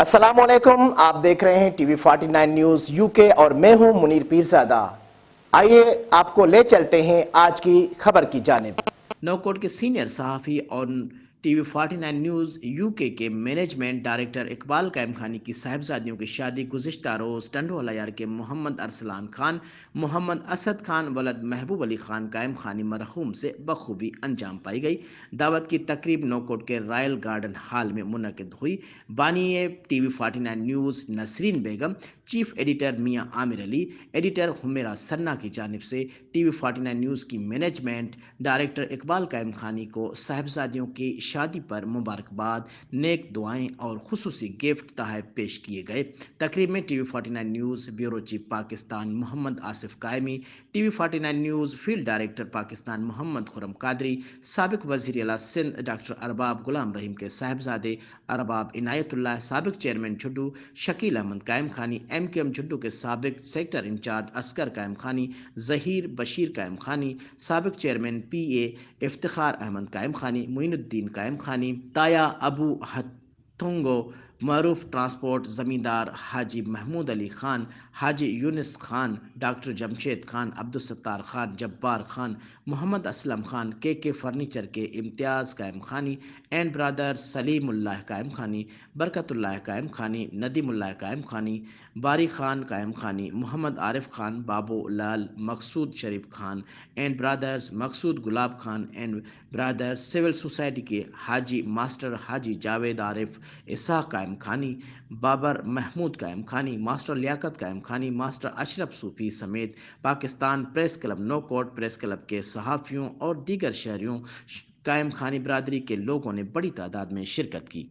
अस्सलाम वालेकुम। आप देख रहे हैं टीवी 49 न्यूज यूके और मैं हूं मुनीर पीरजादा। आइए आपको ले चलते हैं आज की खबर की जानिब। नौकोट के सीनियर सहाफ़ी और टीवी 49 न्यूज़ यूके के मैनेजमेंट डायरेक्टर इकबाल कायम खानी की साहिबजादियों की शादी गुज़िश्ता रोज़ टंडोला यार के मोहम्मद अरसलान खान, मोहम्मद असद खान वलद महबूब अली खान कायम खानी मरहूम से बखूबी अंजाम पाई गई। दावत की तकरीब नौकोट के रॉयल गार्डन हॉल में मुनक़िद हुई। बानी टीवी 49 न्यूज़ नसरीन बेगम, चीफ एडिटर मियाँ आमिर अली, एडिटर हुमेरा सन्ना की जानिब से टीवी 49 न्यूज़ की मैनेजमेंट डायरेक्टर इकबाल कायम खानी को साहिबजादियों की शादी पर मुबारकबाद, नेक दुआएं और खुसूसी गिफ्ट तहफ़ पेश किए गए। तकरीब में TV 49 news bureau chief Pakistan Mohammad Asif Qaimi, TV 49 news field director Pakistan Mohammad Khurram Qadri, साबिक वज़ीर आला सिंध डॉक्टर अरबाब गुलाम रहीम के साहिबजादे अरबाब इनायतुल्लाह, साबिक चेयरमैन झुड्डू शकील अहमद कायम खानी, MKM झुड्डू के साबिक सेक्टर इंचार्ज असगर कायम खानी, ज़हीर बशीर कायम खानी, साबिक चेयरमैन PA इफ्तिखार अहमद कायम खानी, मोइनुद्दीन कायम खानी, ताया अबू हथुंगो, मरूफ ट्रांसपोर्ट ज़मींदार Haji Mahmood Ali Khan, Haji Younis Khan, doctor Jamshed Khan, Abdulsattar Khan, Jabbar Khan, Mohammad Aslam Khan, KK furniture के इम्तियाज़ कायम खानी एंड ब्रदर्स, सलीमुल्लाह कायम खानी, बरकतुल्लाह कायम खानी, नदीमुल्लाह कायम खानी, बारी Khan Qaim Khani, Mohammad Arif Khan, Babu Lal, Maqsood Sharif Khan and brothers, Maqsood Gulab Khan and brothers, civil society के हाजी मास्टर हाजी जावेद आरिफ इसाक कायम खानी, बाबर महमूद कायम खानी, मास्टर लियाकत कायम खानी, मास्टर अशरफ सूफी समेत Pakistan press club Naukot press club के सहाफ़ियों और दीगर शहरियों कायम खानी बरादरी के लोगों ने बड़ी तादाद में शिरकत की।